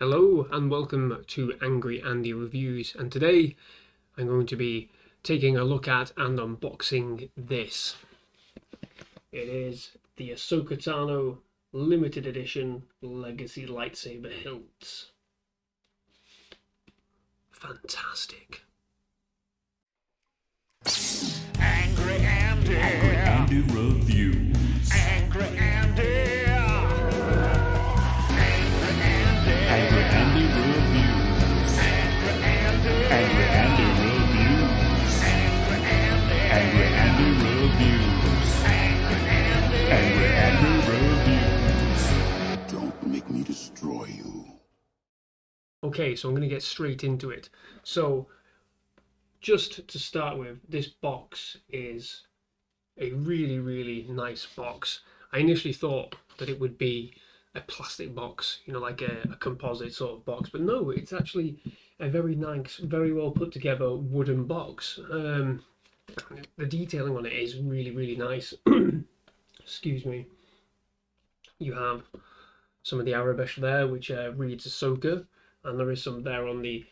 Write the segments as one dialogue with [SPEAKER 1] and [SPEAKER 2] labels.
[SPEAKER 1] Hello and welcome to Angry Andy Reviews, and today I'm going to be taking a look at and unboxing this. It is the Ahsoka Tano limited edition Legacy Lightsaber hilts. Fantastic.
[SPEAKER 2] Angry Andy.
[SPEAKER 3] Angry Andy Reviews.
[SPEAKER 2] Angry Andy.
[SPEAKER 3] Angry Andy Reviews. Angry Andy Reviews. Angry Andy Reviews. Angry Andy Reviews.
[SPEAKER 4] Don't make me destroy you.
[SPEAKER 1] Okay, so I'm going to get straight into it. So, just to start with, this box is a really nice box. I initially thought that it would be a plastic box, like a composite sort of box, but no, it's actually a very nice, very well put together wooden box. The detailing on it is really nice. Excuse me. You have some of the Arabic there, which reads Ahsoka, and there is some there on the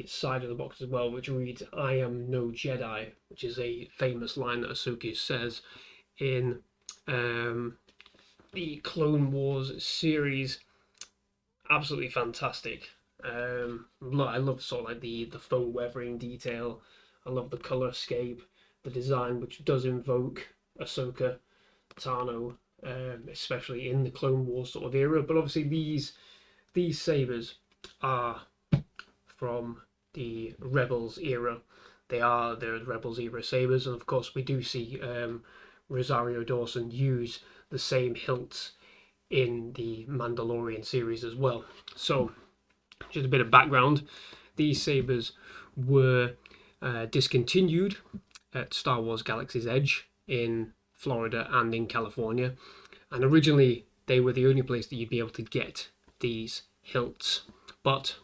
[SPEAKER 1] side of the box as well, which reads "I am no Jedi," which is a famous line that Ahsoka says in the Clone Wars series. Absolutely fantastic. I love sort of like the faux weathering detail. I love the color scape, the design, which does invoke Ahsoka Tano, especially in the Clone Wars sort of era. But obviously these sabers are from the Rebels era. They're the Rebels era sabers, and of course we do see Rosario Dawson use the same hilts in the Mandalorian series as well. So, just a bit of background: these sabers were discontinued at Star Wars Galaxy's Edge in Florida and in California, and originally they were the only place that you'd be able to get these hilts. But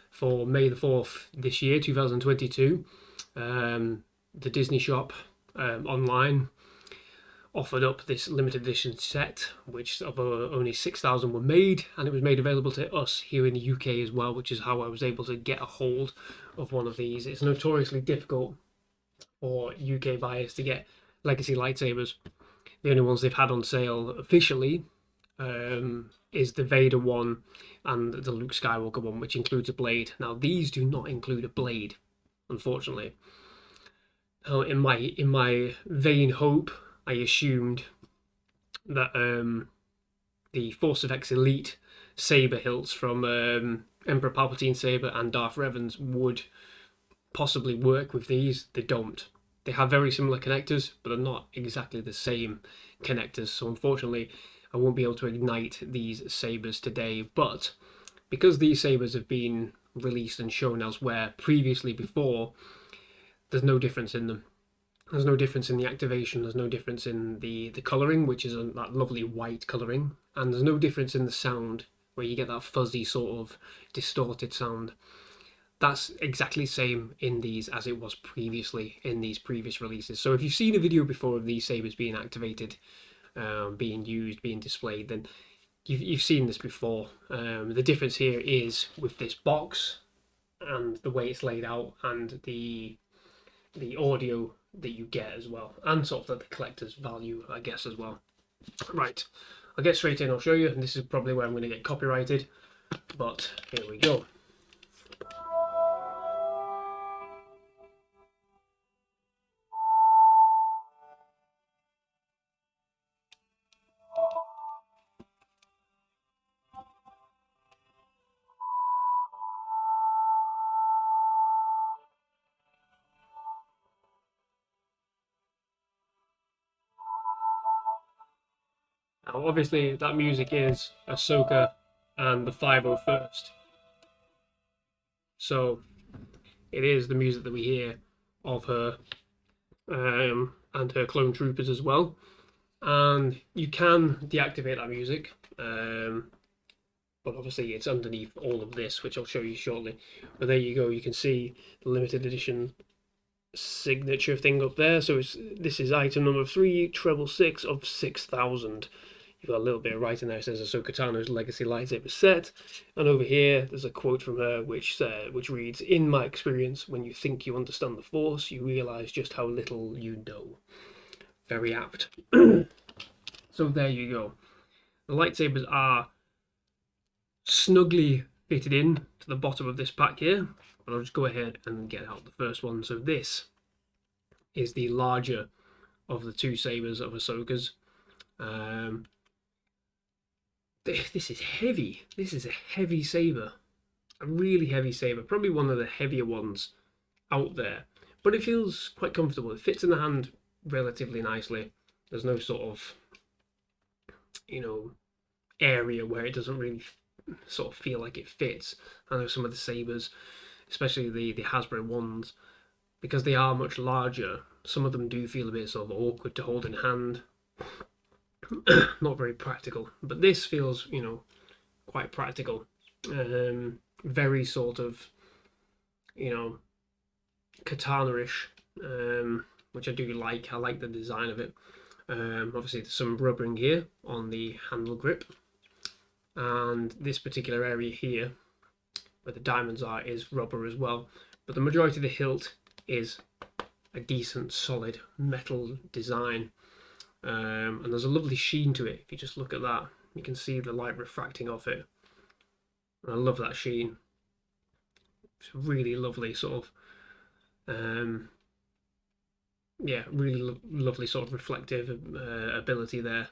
[SPEAKER 1] for May the 4th this year, 2022, the Disney shop online offered up this limited edition set, which of only 6,000 were made, and it was made available to us here in the UK as well, which is how I was able to get a hold of one of these. It's notoriously difficult for UK buyers to get Legacy lightsabers. The only ones they've had on sale officially is the Vader one and the Luke Skywalker one, which includes a blade. Now these do not include a blade, unfortunately. Now, in my vain hope, I assumed that the Force of X Elite saber hilts from Emperor Palpatine's saber and Darth Revan's would possibly work with these. They don't. They have very similar connectors, but they're not exactly the same connectors. So unfortunately, I won't be able to ignite these sabers today. But because these sabers have been released and shown elsewhere previously before, there's no difference in them. There's no difference in the activation, there's no difference in the colouring, which is that lovely white colouring, and there's no difference in the sound, where you get that fuzzy sort of distorted sound. That's exactly the same in these as it was previously in these previous releases. So if you've seen a video before of these sabers being activated, being used, being displayed, then you've seen this before. The difference here is with this box and the way it's laid out, and the audio that you get as well, and sort of the collector's value, I guess, as well. Right, I'll get straight in, I'll show you, and this is probably where I'm going to get copyrighted, but here we go. Now, obviously, that music is Ahsoka and the 501st. So, it is the music that we hear of her and her clone troopers as well. And you can deactivate that music, but obviously it's underneath all of this, which I'll show you shortly. But there you go, you can see the limited edition signature thing up there. So this is item number 3666 of 6,000. you've got a little bit of writing there. It says Ahsoka Tano's Legacy Lightsaber set, and over here there's a quote from her which reads, "In my experience, when you think you understand the Force, you realize just how little you know." Very apt. So there you go. The lightsabers are snugly fitted in to the bottom of this pack here, but I'll just go ahead and get out the first one. So this is the larger of the two sabers of Ahsoka's. This is heavy. This is a heavy saber, a really heavy saber, probably one of the heavier ones out there, but it feels quite comfortable. It fits in the hand relatively nicely. There's no sort of, area where it doesn't really sort of feel like it fits. I know some of the sabers, especially the Hasbro ones, because they are much larger, some of them do feel a bit sort of awkward to hold in hand. Not very practical, but this feels, quite practical. Very sort of, katana-ish, which I do like. I like the design of it. Obviously there's some rubbering here on the handle grip, and this particular area here where the diamonds are is rubber as well, but the majority of the hilt is a decent solid metal design, and there's a lovely sheen to it. If you just look at that, you can see the light refracting off it, and I love that sheen. It's a really lovely sort of really lovely sort of reflective ability there.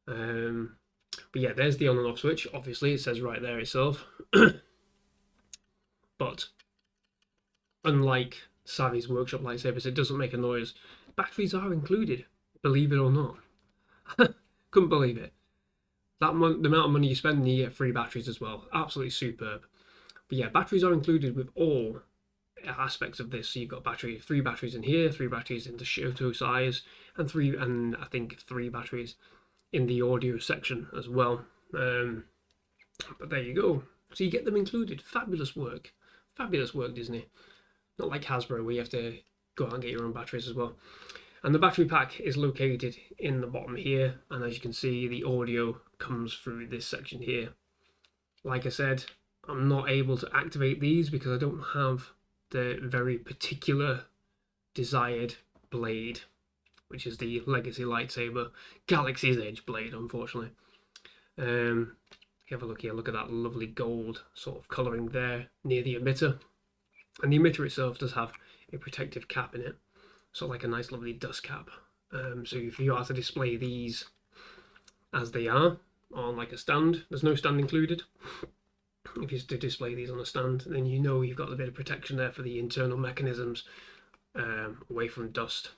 [SPEAKER 1] But yeah, there's the on and off switch. Obviously, it says right there itself. But unlike Savvy's Workshop lightsabers, it doesn't make a noise. Batteries are included, believe it or not. Couldn't believe it. The amount of money you spend, and you get free batteries as well. Absolutely superb. But yeah, batteries are included with all aspects of this. So you've got 3 batteries in here, 3 batteries in the Shoto size, and I think 3 batteries in the audio section as well. But there you go. So you get them included. Fabulous work, Disney. Not like Hasbro where you have to go out and get your own batteries as well. And the battery pack is located in the bottom here, and as you can see, the audio comes through this section here. Like I said, I'm not able to activate these because I don't have the very particular desired blade, which is the Legacy Lightsaber Galaxy's Edge blade, unfortunately. Have a look here, look at that lovely gold sort of colouring there near the emitter. And the emitter itself does have a protective cap in it, sort of like a nice lovely dust cap. So if you are to display these as they are on like a stand, there's no stand included. If you're to display these on a stand, then you've got a bit of protection there for the internal mechanisms away from dust.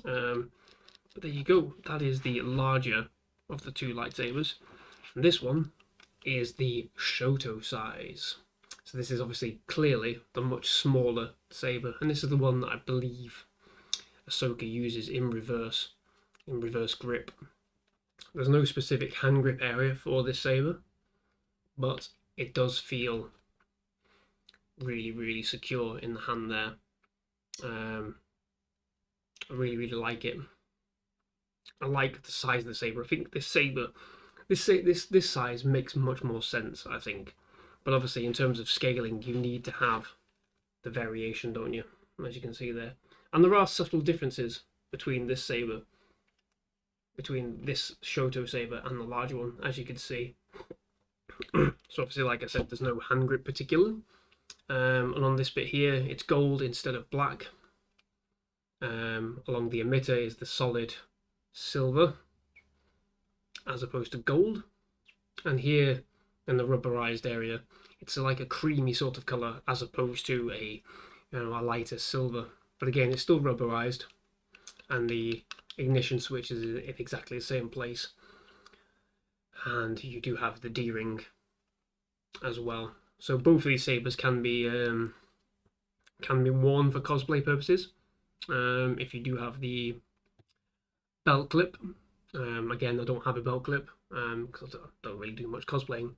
[SPEAKER 1] But there you go, that is the larger of the 2 lightsabers. And this one is the Shoto size. So this is obviously clearly the much smaller saber, and this is the one that I believe Ahsoka uses in reverse grip. There's no specific hand grip area for this saber, but it does feel really, really secure in the hand there. I really, really like it. I like the size of the saber. I think this saber, this size makes much more sense, I think. But obviously, in terms of scaling, you need to have the variation, don't you? As you can see there. And there are subtle differences between this saber, between this Shoto saber and the larger one, as you can see. So obviously, like I said, there's no hand grip particular. And on this bit here, it's gold instead of black. Along the emitter is the solid silver, as opposed to gold. And here, in the rubberized area, it's like a creamy sort of colour, as opposed to a lighter silver. But again, it's still rubberized, and the ignition switch is in exactly the same place. And you do have the D-ring as well. So both of these sabers can be worn for cosplay purposes. If you do have the belt clip. Again, I don't have a belt clip because I don't really do much cosplaying.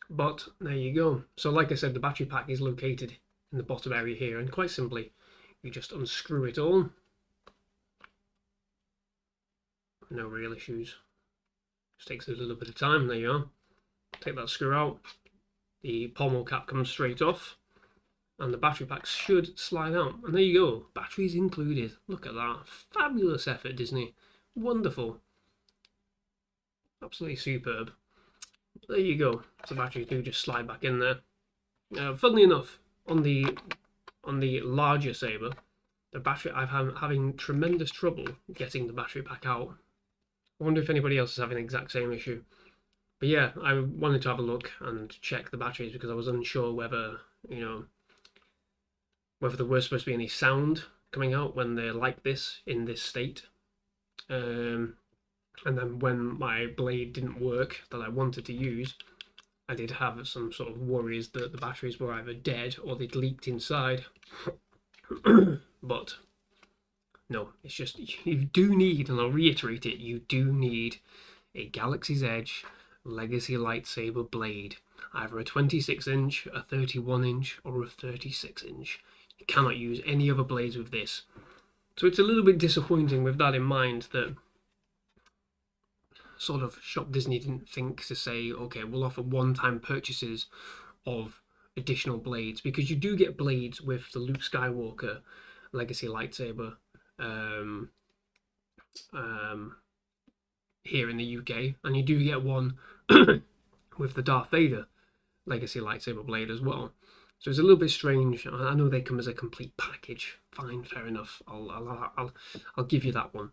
[SPEAKER 1] But there you go. So like I said, the battery pack is located in the bottom area here, and quite simply, you just unscrew it all. No real issues. Just takes a little bit of time. There you are. Take that screw out. The pommel cap comes straight off, and the battery pack should slide out. And there you go. Batteries included. Look at that. Fabulous effort, Disney. Wonderful. Absolutely superb. There you go. So batteries do just slide back in there. Funnily enough, on the larger saber, the battery I'm having tremendous trouble getting the battery pack out. I wonder if anybody else is having the exact same issue. But yeah, I wanted to have a look and check the batteries because I was unsure whether, you know, whether there was supposed to be any sound coming out when they're like this, in this state. And then when my blade didn't work that I wanted to use, I did have some sort of worries that the batteries were either dead or they'd leaked inside. But no, it's just, you do need, and I'll reiterate it, you do need a Galaxy's Edge Legacy lightsaber blade. Either a 26-inch, a 31-inch, or a 36-inch. You cannot use any other blades with this. So it's a little bit disappointing with that in mind that sort of Shop Disney didn't think to say, okay, we'll offer one-time purchases of additional blades, because you do get blades with the Luke Skywalker Legacy lightsaber here in the UK, and you do get one with the Darth Vader Legacy lightsaber blade as well. So it's a little bit strange. I know they come as a complete package. Fine, fair enough. I'll give you that one.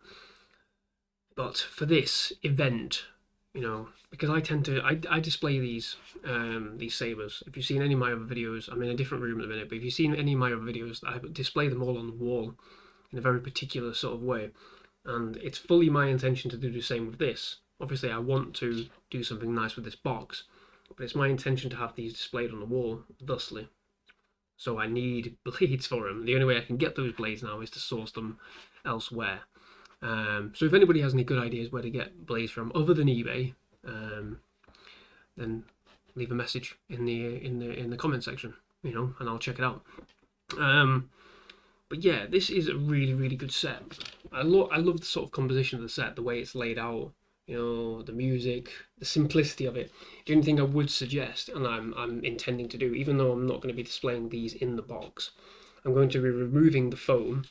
[SPEAKER 1] But for this event, you know, because I tend to I display these sabers. If you've seen any of my other videos, I'm in a different room at the minute, but if you've seen any of my other videos, I display them all on the wall in a very particular sort of way. And it's fully my intention to do the same with this. Obviously, I want to do something nice with this box, but it's my intention to have these displayed on the wall, thusly. So I need blades for them. The only way I can get those blades now is to source them elsewhere. So if anybody has any good ideas where to get blades from other than eBay, then leave a message in the comment section, you know, and I'll check it out. But yeah, this is a really, really good set. I love the sort of composition of the set, the way it's laid out, you know, the music, the simplicity of it. The only thing I would suggest, and I'm intending to do, even though I'm not going to be displaying these in the box, I'm going to be removing the foam.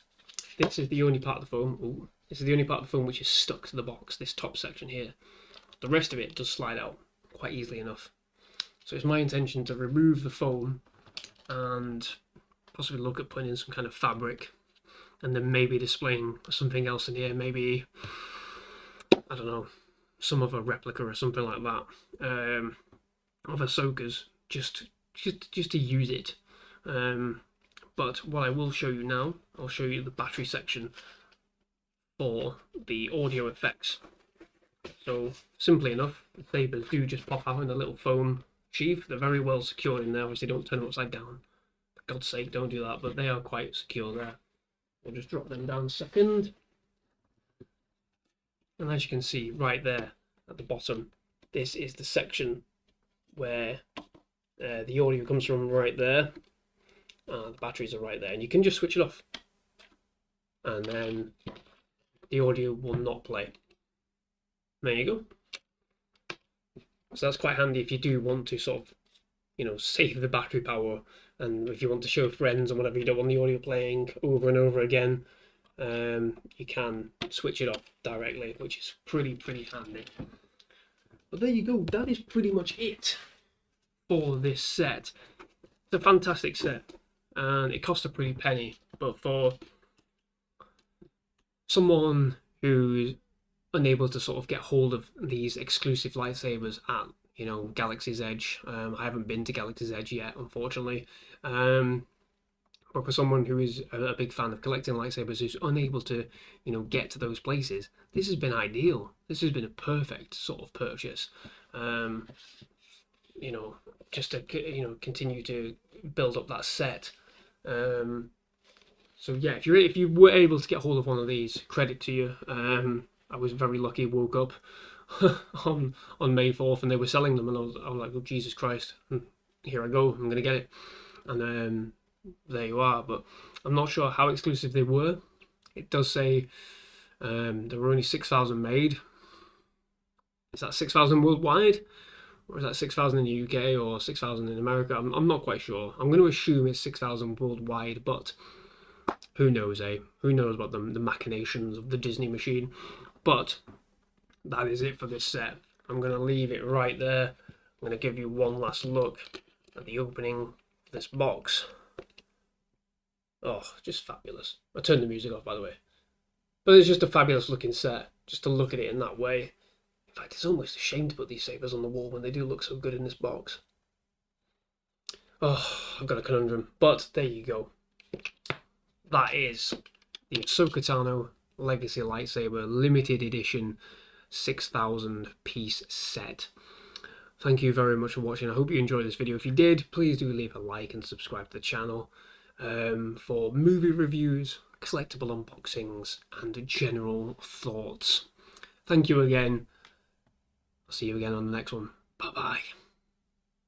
[SPEAKER 1] This is the only part of the foam. Ooh, this is the only part of the foam which is stuck to the box, this top section here. The rest of it does slide out quite easily enough. So it's my intention to remove the foam and possibly look at putting in some kind of fabric, and then maybe displaying something else in here, maybe, I don't know, some other replica or something like that, of Ahsoka's, just to use it. But what I will show you now, I'll show you the battery section for the audio effects. So simply enough, the sabers do just pop out in a little foam sheath. They're very well secured in there, obviously don't turn them upside down. For God's sake, don't do that, but they are quite secure there. We'll just drop them down a second. And as you can see right there at the bottom, this is the section where the audio comes from, right there. The batteries are right there, and you can just switch it off. And then the audio will not play. There you go. So that's quite handy if you do want to sort of, you know, save the battery power, and if you want to show friends and whatever, you don't want the audio playing over and over again, you can switch it off directly, which is pretty handy. But there you go, that is pretty much it for this set. It's a fantastic set, and it cost a pretty penny, but for someone who's unable to sort of get hold of these exclusive lightsabers at, you know, Galaxy's Edge. I haven't been to Galaxy's Edge yet, unfortunately. But for someone who is a big fan of collecting lightsabers, who's unable to, you know, get to those places, this has been ideal. This has been a perfect sort of purchase. You know, just to, you know, continue to build up that set. So yeah, if you were able to get hold of one of these, credit to you. I was very lucky. Woke up on May 4th and they were selling them, and I was like, oh Jesus Christ, here I go, I'm gonna get it. And there you are. But I'm not sure how exclusive they were. It does say there were only 6,000 made. Is that 6,000 worldwide? Or is that 6,000 in the UK or 6,000 in America? I'm not quite sure. I'm going to assume it's 6,000 worldwide, but who knows, eh? Who knows about the machinations of the Disney machine? But that is it for this set. I'm going to leave it right there. I'm going to give you one last look at the opening of this box. Oh, just fabulous. I turned the music off, by the way. But it's just a fabulous looking set, just to look at it in that way. In fact, it's almost a shame to put these sabers on the wall when they do look so good in this box. Oh, I've got a conundrum. But there you go. That is the Ahsoka Tano Legacy Lightsaber Limited Edition 6,000 piece set. Thank you very much for watching. I hope you enjoyed this video. If you did, please do leave a like and subscribe to the channel for movie reviews, collectible unboxings, and general thoughts. Thank you again. I'll see you again on the next one. Bye-bye.